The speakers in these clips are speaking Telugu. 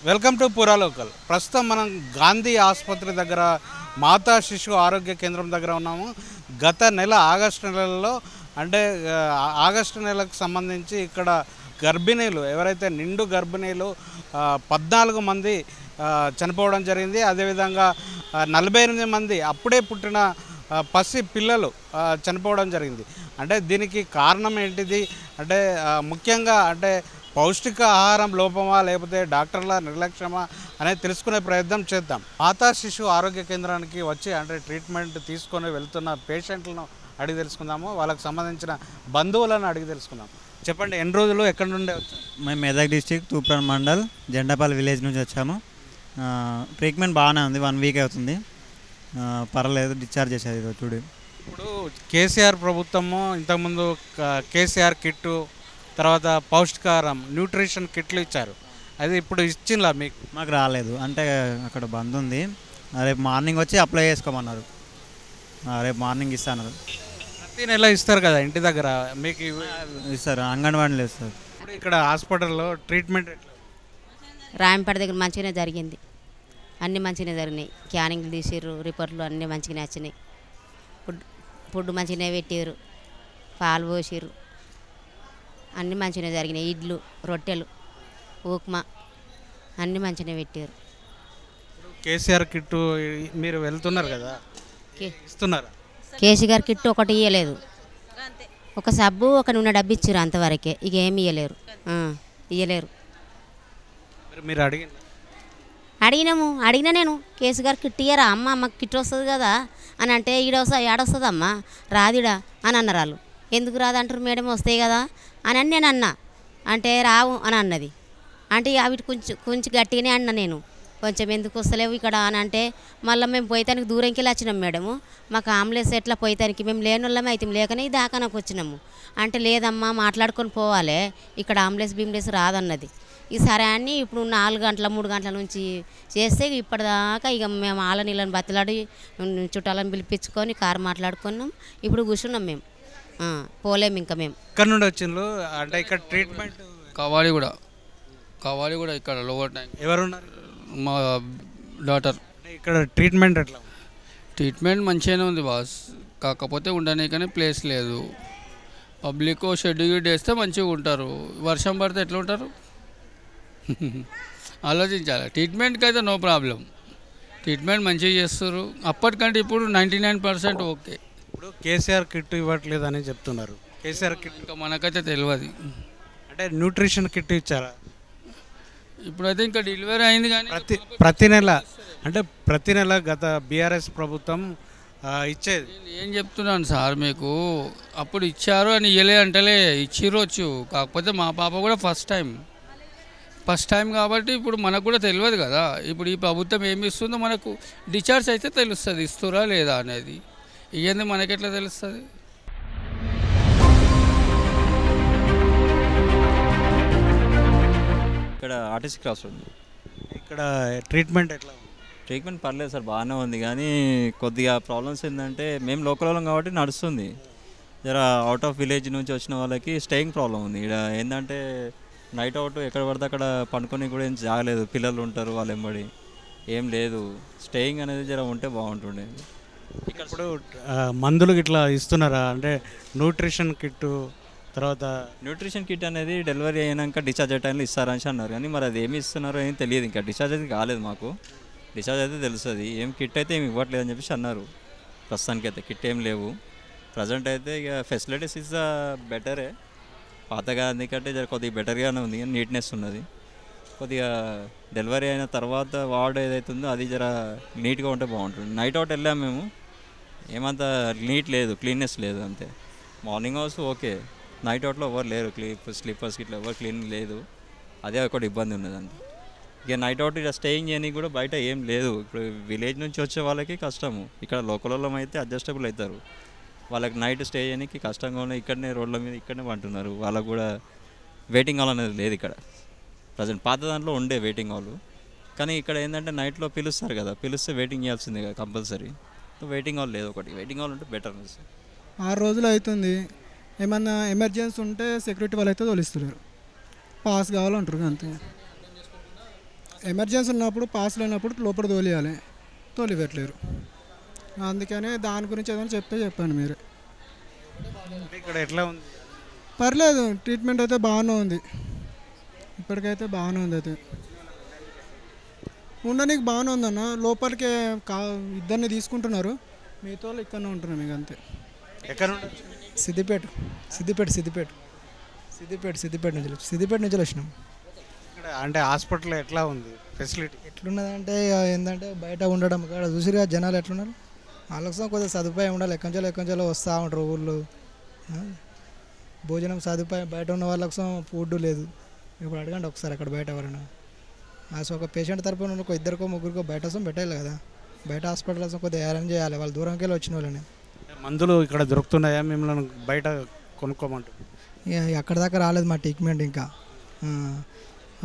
వెల్కమ్ టు పూరా లోకల్. ప్రస్తుతం మనం గాంధీ ఆసుపత్రి దగ్గర మాతా శిశు ఆరోగ్య కేంద్రం దగ్గర ఉన్నాము. గత నెల ఆగస్టు నెలలో అంటే ఆగస్టు నెలకు సంబంధించి ఇక్కడ గర్భిణీలు ఎవరైతే నిండు గర్భిణీలు 14 మంది చనిపోవడం జరిగింది. అదేవిధంగా 48 మంది అప్పుడే పుట్టిన పసి పిల్లలు చనిపోవడం జరిగింది. అంటే దీనికి కారణం ఏంటిది అంటే ముఖ్యంగా అంటే పౌష్టిక ఆహారం లోపమా లేకపోతే డాక్టర్ల నిర్లక్ష్యమా అనేది తెలుసుకునే ప్రయత్నం చేద్దాం. మాతా శిశు ఆరోగ్య కేంద్రానికి వచ్చి అంటే ట్రీట్మెంట్ తీసుకొని వెళ్తున్న పేషెంట్లను అడిగి తెలుసుకుందాము. వాళ్ళకి సంబంధించిన బంధువులను అడిగి తెలుసుకుందాం. చెప్పండి, ఎన్ని రోజులు ఎక్కడి నుండి వచ్చారు? మేము మెదక్ డిస్టిక్ తూప్రాన్ మండల్ జెండాపల్లి విలేజ్ నుంచి వచ్చాము. ట్రీట్మెంట్ బాగానే ఉంది, 1 వీక్ అవుతుంది, పర్వాలేదు, డిశ్చార్జ్ చేసేది ఈరోజు టుడే. ఇప్పుడు కేసీఆర్ ప్రభుత్వము ఇంతకుముందు కేసీఆర్ కిట్టు తర్వాత పౌష్టికాహారం న్యూట్రిషన్ కిట్లు ఇచ్చారు. అది ఇప్పుడు ఇచ్చిందా మీకు? మాకు రాలేదు, అంటే అక్కడ బంద్ ఉంది. రేపు మార్నింగ్ వచ్చి అప్లై చేసుకోమన్నారు. రేపు మార్నింగ్ ఇస్తాను. ప్రతి నెల ఇస్తారు కదా ఇంటి దగ్గర, మీకు ఇస్తారు, అంగన్వాడీలో ఇస్తారు. ఇప్పుడు ఇక్కడ హాస్పిటల్లో ట్రీట్మెంట్ ఎట్లా? రాయంపేట దగ్గర మంచిగానే జరిగింది, అన్నీ మంచిగానే జరిగినాయి. స్కానింగ్లు తీసిర్రు, రిపోర్ట్లు అన్నీ మంచిగానే వచ్చినాయి. ఫుడ్ మంచిగానే పెట్టారు, పాలు పోసిర్రు, అన్నీ మంచిగానే జరిగినాయి. ఇడ్లు, రొట్టెలు, ఉప్మా అన్నీ మంచిగానే పెట్టారు. కేసీఆర్ కిట్టు మీరు వెళ్తున్నారు కదా, ఇస్తున్నారు? కేసీఆర్ కిట్ ఒకటి ఇవ్వలేదు, ఒక సబ్బు ఒక నూనె డబ్బు ఇచ్చారు అంతవరకే, ఇక ఏమి ఇవ్వలేరు. మీరు అడిగినా నేను కేసీఆర్ కిట్ ఇయ్యరా అమ్మ, అమ్మకి కిట్ వస్తుంది కదా అని అంటే ఏడొస్తుంది అమ్మ రాదిడా అని అన్నారు వాళ్ళు. ఎందుకు రాదంటారు మేడం, వస్తాయి కదా అని నేను అన్నా. అంటే రావు అని అన్నది. అంటే అవి కొంచెం గట్టిగానే అన్నా నేను, కొంచెం ఎందుకు వస్తలేవు ఇక్కడ అని అంటే, మళ్ళీ మేము పోయితానికి దూరంకి వెళ్ళి వచ్చినాం మేడము, మాకు ఆంబులెన్స్ ఎట్లా పోయితానికి, మేము లేని వాళ్ళమే అయితే లేకనే దాకానికి వచ్చినాము. అంటే లేదమ్మా మాట్లాడుకొని పోవాలి, ఇక్కడ అంబులెన్స్ రాదన్నది. ఈ సరే అని ఇప్పుడు 4 గంటల 3 గంటల నుంచి చేస్తే ఇప్పటిదాకా ఇక మేము ఆల నీళ్ళని బతిలాడి చుట్టాలను పిలిపించుకొని కారు మాట్లాడుకున్నాం. ఇప్పుడు కూర్చున్నాం మేము, పోలేము ఇంకా. మేము ఇక్కడ నుండి వచ్చిండ్రు అంటే ఇక్కడ ట్రీట్మెంట్ కావాలి కూడా ఇక్కడ లోవర్ ట్యాంక్. ఎవరున్నారు? మా డాటర్. ఇక్కడ ట్రీట్మెంట్ ఎట్లా? ట్రీట్మెంట్ మంచిగానే ఉంది బాస్, కాకపోతే ఉండనీకనే ప్లేస్ లేదు. పబ్లిక్ షెడ్యూల్ వేస్తే మంచిగా ఉంటారు, వర్షం పడితే ఎట్లా ఉంటారు? ఆలోచించాలి. ట్రీట్మెంట్కి అయితే నో ప్రాబ్లం, ట్రీట్మెంట్ మంచిగా చేస్తారు. అప్పటికంటే ఇప్పుడు 99% ఓకే. ఇప్పుడు కేసీఆర్ కిట్ ఇవ్వట్లేదు అని చెప్తున్నారు. కేసీఆర్ కిట్ ఇంకా మనకైతే తెలియదు. అంటే న్యూట్రిషన్ కిట్ ఇచ్చారా? ఇప్పుడైతే ఇంకా డెలివరీ అయింది, కానీ ప్రతి నెల గత బీఆర్ఎస్ ప్రభుత్వం ఇచ్చేది. ఏం చెప్తున్నాను సార్ మీకు, అప్పుడు ఇచ్చారు అని ఇవ్వలే అంటలే, ఇచ్చిరొచ్చు. కాకపోతే మా పాప కూడా ఫస్ట్ టైం కాబట్టి ఇప్పుడు మనకు కూడా తెలియదు కదా. ఇప్పుడు ఈ ప్రభుత్వం ఏమి ఇస్తుందో మనకు డిశ్చార్జ్ అయితే తెలుస్తుంది, ఇస్తురా లేదా అనేది. ఇవన్నీ మనకెట్లా తెలుస్తుంది? ఇక్కడ ఆర్టీసీ క్రాస్ రోడ్. ఇక్కడ ట్రీట్మెంట్ ఎట్లా? ట్రీట్మెంట్ పర్లేదు సార్, బాగానే ఉంది. కానీ కొద్దిగా ప్రాబ్లమ్స్ ఏంటంటే మేము లోకల్ వాళ్ళం కాబట్టి నడుస్తుంది. జర అవుట్ ఆఫ్ విలేజ్ నుంచి వచ్చిన వాళ్ళకి స్టేయింగ్ ప్రాబ్లం ఉంది. ఇక్కడ ఏంటంటే నైట్ అవుట్ ఎక్కడ పడితే అక్కడ పండుకొని కూడా ఏం జాగలేదు, పిల్లలు ఉంటారు వాళ్ళ వెంబడి, ఏం లేదు. స్టేయింగ్ అనేది జర ఉంటే బాగుంటుండే. ఇక్కడ ఇప్పుడు మందులు ఇట్లా ఇస్తున్నారా? అంటే న్యూట్రిషన్ కిట్టు తర్వాత న్యూట్రిషన్ కిట్ అనేది డెలివరీ అయినాక డిశ్చార్జ్ అయ్యే టైంలో ఇస్తారని అన్నారు, కానీ మరి అది ఏమి ఇస్తున్నారో ఏం తెలియదు. ఇంకా డిశ్చార్జ్ అయితే కాలేదు మాకు, డిశ్చార్జ్ అయితే తెలుస్తుంది. ఏం కిట్ అయితే ఏమి ఇవ్వట్లేదు అని చెప్పేసి అన్నారు. ప్రస్తుతానికి అయితే కిట్ ఏం లేవు. ప్రజెంట్ అయితే ఇక ఫెసిలిటీస్ ఇస్ బెటరే, పాతగా ఎందుకంటే కొద్దిగా బెటర్గానే ఉంది, కానీ నీట్నెస్ ఉన్నది. కొద్దిగా డెలివరీ అయిన తర్వాత వార్డ్ ఏదైతుందో అది జర నీట్గా ఉంటే బాగుంటుంది. నైట్ అవుట్ వెళ్ళాము మేము, ఏమంత నీట్ లేదు, క్లీన్నెస్ లేదు అంతే. మార్నింగ్ అవర్స్ ఓకే, నైట్ అవుట్లో ఎవరు లేరు, స్లీపర్స్ ఇట్లా ఎవరు క్లీన్ లేదు, అదే ఒకటి ఇబ్బంది ఉన్నది అంతే. ఇక నైట్ అవుట్ ఇక స్టేయింగ్ చేయడానికి కూడా బయట ఏం లేదు. ఇప్పుడు విలేజ్ నుంచి వచ్చే వాళ్ళకి కష్టము, ఇక్కడ లోకల్ వాళ్ళం అయితే అడ్జస్టబుల్ అవుతారు. వాళ్ళకి నైట్ స్టే చేయడానికి కష్టంగా ఉన్నాయి, ఇక్కడనే రోడ్ల మీద ఇక్కడనే పంటున్నారు. వాళ్ళకు కూడా వెయిటింగ్ హాల్ అనేది లేదు ఇక్కడ ప్రజెంట్. పాత దాంట్లో ఉండే వెయిటింగ్ హాల్, కానీ ఇక్కడ ఏంటంటే నైట్లో పిలుస్తారు కదా, పిలిస్తే వెయిటింగ్ చేయాల్సిందే కదా కంపల్సరీ. వెయిటింగ్ హాల్ లేదు, ఒకటి వెయిటింగ్ హాల్ ఉంటే బెటర్. 6 రోజులు అవుతుంది, ఏమన్నా ఎమర్జెన్సీ ఉంటే సెక్యూరిటీ వాళ్ళు అయితే తోలిస్తున్నారు, పాస్ కావాలంటారు అంతే. ఎమర్జెన్సీ ఉన్నప్పుడు పాస్ లేనప్పుడు లోపల తోలియాలి, తోలిపెట్టలేరు. అందుకనే దాని గురించి ఏదైనా చెప్పండి మీరు. ఇక్కడ ఎట్లా ఉంది? పర్లేదు, ట్రీట్మెంట్ అయితే బాగానే ఉంది, ఇప్పటికైతే బాగానే ఉంది. అయితే ఉండడానికి బాగానే ఉందన్న. లోపలికి ఇద్దరిని తీసుకుంటున్నారు, మిగతా వాళ్ళు ఇక్కడనే ఉంటున్నారు. మీకు అంతే. ఎక్కడ నుండి? సిద్దిపేట నుంచి వచ్చినాం. ఇక్కడ అంటే హాస్పిటల్ ఎట్లా ఉంది ఫెసిలిటీ? ఎట్లున్నదంటే ఏంటంటే బయట ఉండడం ఇక్కడ చూసిగా జనాలు ఎట్లున్నారు, వాళ్ళకోసం కొద్దిగా సదుపాయం ఉండాలి. ఎక్కంచాలో వస్తూ ఉంటారు ఊళ్ళో. భోజనం సదుపాయం బయట ఉన్న వాళ్ళ కోసం ఫుడ్ లేదు. ఇప్పుడు అడగండి ఒకసారి అక్కడ బయట ఎవరైనా. అసలు ఒక పేషెంట్ తరపున ఒక ఇద్దరికో ముగ్గురికో బయట కోసం పెట్టాలి కదా. బయట హాస్పిటల్ కోసం కొద్దిగా అరేంజ్ చేయాలి, వాళ్ళు దూరంకి వెళ్ళి వచ్చిన వాళ్ళని. మందులు ఇక్కడ దొరుకుతున్నాయా మిమ్మల్ని బయట కొనుక్కోమంటారు? అక్కడ దాకా రాలేదు మా ట్రీట్మెంట్ ఇంకా.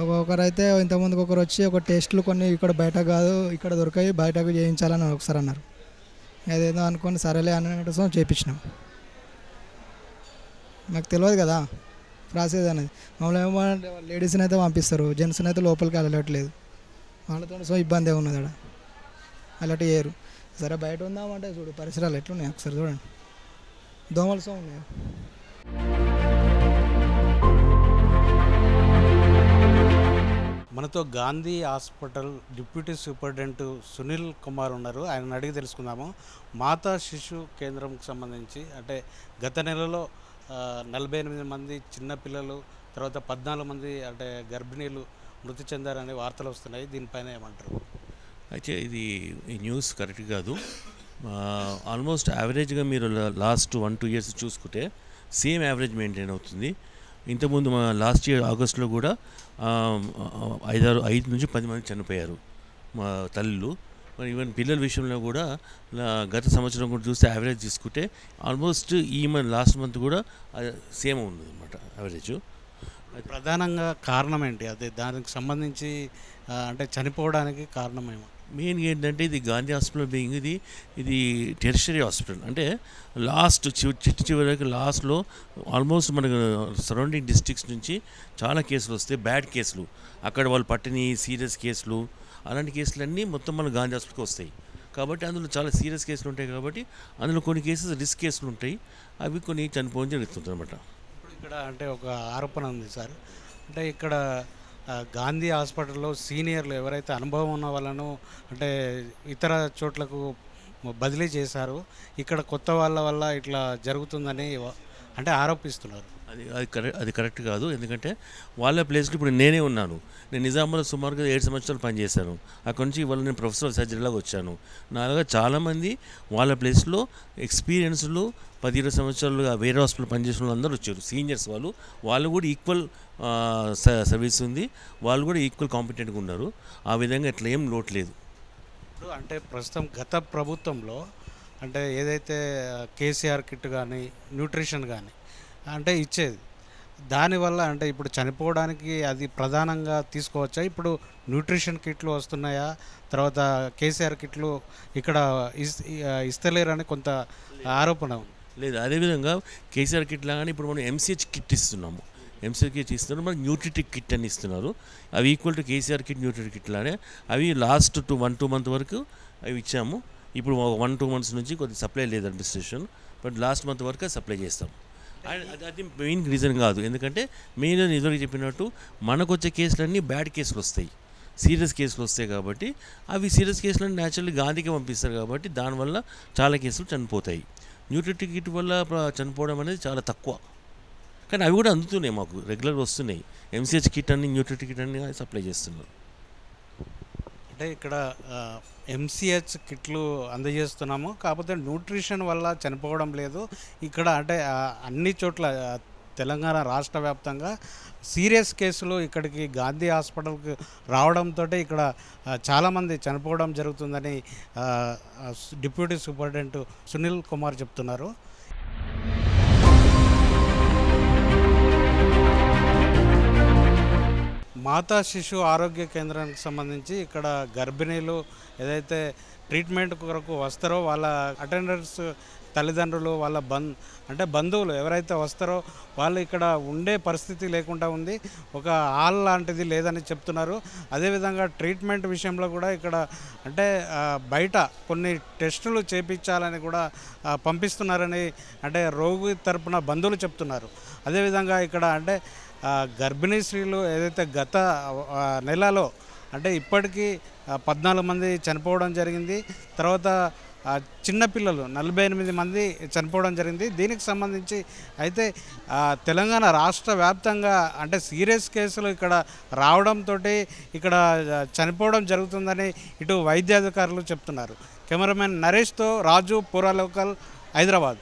ఒక్కొక్కరైతే ఇంతకుముందుకు ఒకరు వచ్చి ఒక టెస్టులు కొన్ని ఇక్కడ బయట కాదు ఇక్కడ దొరికాయి బయటకు చేయించాలని ఒకసారి అన్నారు. అదేదో అనుకొని సరేలే అన్నట్టు చేయించినాం. నాకు తెలియదు కదా ప్రాసెస్ అనేది. మామూలు ఏమంటే లేడీస్ని అయితే పంపిస్తారు, జెంట్స్ని అయితే లోపలికి వెళ్ళట్లేదు. వాళ్ళతో సో ఇబ్బంది ఉన్నది అక్కడ, అలాంటి చేయరు. సరే బయట ఉందామంటే చూడు పరిసరాలు ఎట్లున్నాయి ఒకసారి చూడండి, దోమలు సో ఉన్నాయి. మనతో Gandhi hospital deputy superintendent Sunil Kumar ఉన్నారు, ఆయన అడిగి తెలుసుకుందాము. మాతా శిశు కేంద్రంకి సంబంధించి అంటే గత నెలలో 48 మంది చిన్నపిల్లలు, తర్వాత 14 మంది అంటే గర్భిణీలు మృతి చెందారనే వార్తలు వస్తున్నాయి, దీనిపైన ఏమంటారు? అయితే ఇది ఈ న్యూస్ కరెక్ట్ కాదు. ఆల్మోస్ట్ యావరేజ్గా మీరు లాస్ట్ 1-2 ఇయర్స్ చూసుకుంటే సేమ్ యావరేజ్ మెయింటైన్ అవుతుంది. ఇంతకుముందు మా లాస్ట్ ఇయర్ ఆగస్టులో కూడా 5 నుంచి 10 మంది చనిపోయారు మా తల్లులు. మరి ఈవెన్ పిల్లల విషయంలో కూడా గత సంవత్సరం కూడా చూస్తే యావరేజ్ తీసుకుంటే ఆల్మోస్ట్ ఈ లాస్ట్ మంత్ కూడా సేమ్ ఉంది అన్నమాట యావరేజ్. ప్రధానంగా కారణం ఏంటి? అదే దానికి సంబంధించి అంటే చనిపోవడానికి కారణమేమో? మెయిన్గా ఏంటంటే ఇది గాంధీ హాస్పిటల్ బీయింగ్ ఇది టెరిషరీ హాస్పిటల్. అంటే లాస్ట్ చివరికి లాస్ట్లో ఆల్మోస్ట్ మనకు సరౌండింగ్ డిస్ట్రిక్ట్స్ నుంచి చాలా కేసులు వస్తాయి, బ్యాడ్ కేసులు. అక్కడ వాళ్ళు పట్టిన సీరియస్ కేసులు, అలాంటి కేసులన్నీ మొత్తం మన గాంధీ హాస్పిటల్కి వస్తాయి. కాబట్టి అందులో చాలా సీరియస్ కేసులు ఉంటాయి. కాబట్టి అందులో కొన్ని కేసెస్ రిస్క్ కేసులు ఉంటాయి, అవి కొన్ని చనిపోవడం జరుగుతుంది అనమాట. ఇప్పుడు ఇక్కడ అంటే ఒక ఆరోపణ ఉంది సార్, అంటే ఇక్కడ గాంధీ హాస్పిటల్లో సీనియర్లు ఎవరైతే అనుభవం ఉన్న వాళ్ళను అంటే ఇతర చోట్లకు బదిలీ చేశారు, ఇక్కడ కొత్త వాళ్ళ వల్ల ఇట్లా జరుగుతుందని అంటే ఆరోపిస్తున్నారు. అది కరెక్ట్ కాదు. ఎందుకంటే వాళ్ళ ప్లేస్లో ఇప్పుడు నేనే ఉన్నాను. నేను నిజామాబాద్లో సుమారుగా 7 సంవత్సరాలు పనిచేశాను. అక్కడ నుంచి ఇవాళ నేను ప్రొఫెసర్ సర్జరీలాగా వచ్చాను. నాలుగా చాలామంది వాళ్ళ ప్లేస్లో ఎక్స్పీరియన్స్లు 10-20 సంవత్సరాలు వేరే హాస్పిటల్ పనిచేసిన వాళ్ళు అందరూ వచ్చారు, సీనియర్స్. వాళ్ళు కూడా ఈక్వల్ సర్వీస్ ఉంది, వాళ్ళు కూడా ఈక్వల్ కాంపిటెంట్గా ఉన్నారు. ఆ విధంగా ఇట్లా ఏం లోటు లేదు. ఇప్పుడు అంటే ప్రస్తుతం గత ప్రభుత్వంలో అంటే ఏదైతే కేసీఆర్ కిట్ కానీ న్యూట్రిషన్ కానీ అంటే ఇచ్చేది, దానివల్ల అంటే ఇప్పుడు చనిపోవడానికి అది ప్రధానంగా తీసుకోవచ్చా? ఇప్పుడు న్యూట్రిషన్ కిట్లు వస్తున్నాయా, తర్వాత కేసీఆర్ కిట్లు ఇక్కడ ఇస్తలేరని కొంత ఆరోపణ ఉంది. లేదు, అదేవిధంగా కేసీఆర్ కిట్ లాగానే ఇప్పుడు మనం ఎంసీహెచ్ కిట్ ఇస్తున్నాము. ఎంసీహెచ్ కిట్ ఇస్తున్నారు, మనకి న్యూట్రిటిక్ కిట్ అని ఇస్తున్నారు. అవి equal to KCR kit, nutrition kit లానే అవి లాస్ట్ 1-2 మంత్ వరకు అవి ఇచ్చాము. ఇప్పుడు 1-2 మంత్స్ నుంచి కొద్దిగా సప్లై లేదు అడ్మినిస్ట్రేషన్, బట్ లాస్ట్ మంత్ వరకు సప్లై చేస్తాం. అది మెయిన్ రీజన్ కాదు, ఎందుకంటే మెయిన్ ఇదివరకు చెప్పినట్టు మనకు వచ్చే కేసులన్నీ బ్యాడ్ కేసులు వస్తాయి, సీరియస్ కేసులు వస్తాయి. కాబట్టి అవి సీరియస్ కేసులన్నీ న్యాచురల్లీ గాంధీకి పంపిస్తారు, కాబట్టి దానివల్ల చాలా కేసులు చనిపోతాయి. న్యూట్రిటిక్ కిట్ వల్ల చనిపోవడం అనేది చాలా తక్కువ, కానీ అవి కూడా అందుతున్నాయి, మాకు రెగ్యులర్గా వస్తున్నాయి. ఎంసీహెచ్ కిట్ అని న్యూట్రిటిక్ కిట్ అని సప్లై చేస్తున్నారు. అంటే ఇక్కడ ఎంసీహెచ్ కిట్లు అందజేస్తున్నాము, కాకపోతే న్యూట్రిషన్ వల్ల చనిపోవడం లేదు. ఇక్కడ అంటే అన్ని చోట్ల తెలంగాణ రాష్ట్ర వ్యాప్తంగా సీరియస్ కేసులు ఇక్కడికి గాంధీ హాస్పిటల్కి రావడంతో ఇక్కడ చాలామంది చనిపోవడం జరుగుతుందని డిప్యూటీ సూపరింటెండెంట్ సునీల్ కుమార్ చెప్తున్నారు. మాతా శిశు ఆరోగ్య కేంద్రానికి సంబంధించి ఇక్కడ గర్భిణీలు ఏదైతే ట్రీట్మెంట్ కొరకు వస్తారో వాళ్ళ అటెండర్స్ తల్లిదండ్రులు వాళ్ళ అంటే బంధువులు ఎవరైతే వస్తారో వాళ్ళు ఇక్కడ ఉండే పరిస్థితి లేకుండా ఉంది. ఒక హాల్ లాంటిది లేదని చెప్తున్నారు. అదేవిధంగా ట్రీట్మెంట్ విషయంలో కూడా ఇక్కడ అంటే బయట కొన్ని టెస్టులు చేయించాలని కూడా పంపిస్తున్నారని అంటే రోగి తరపున బంధువులు చెప్తున్నారు. అదేవిధంగా ఇక్కడ అంటే గర్భిణీ స్త్రీలు ఏదైతే గత నెలలో అంటే ఇప్పటికీ 14 మంది చనిపోవడం జరిగింది. తర్వాత చిన్నపిల్లలు 48 మంది చనిపోవడం జరిగింది. దీనికి సంబంధించి అయితే తెలంగాణ రాష్ట్ర వ్యాప్తంగా అంటే సీరియస్ కేసులు ఇక్కడ రావడంతో ఇక్కడ చనిపోవడం జరుగుతుందని ఇటు వైద్యాధికారులు చెప్తున్నారు. కెమెరామెన్ నరేష్తో రాజు, పూరా లోకల్, హైదరాబాద్.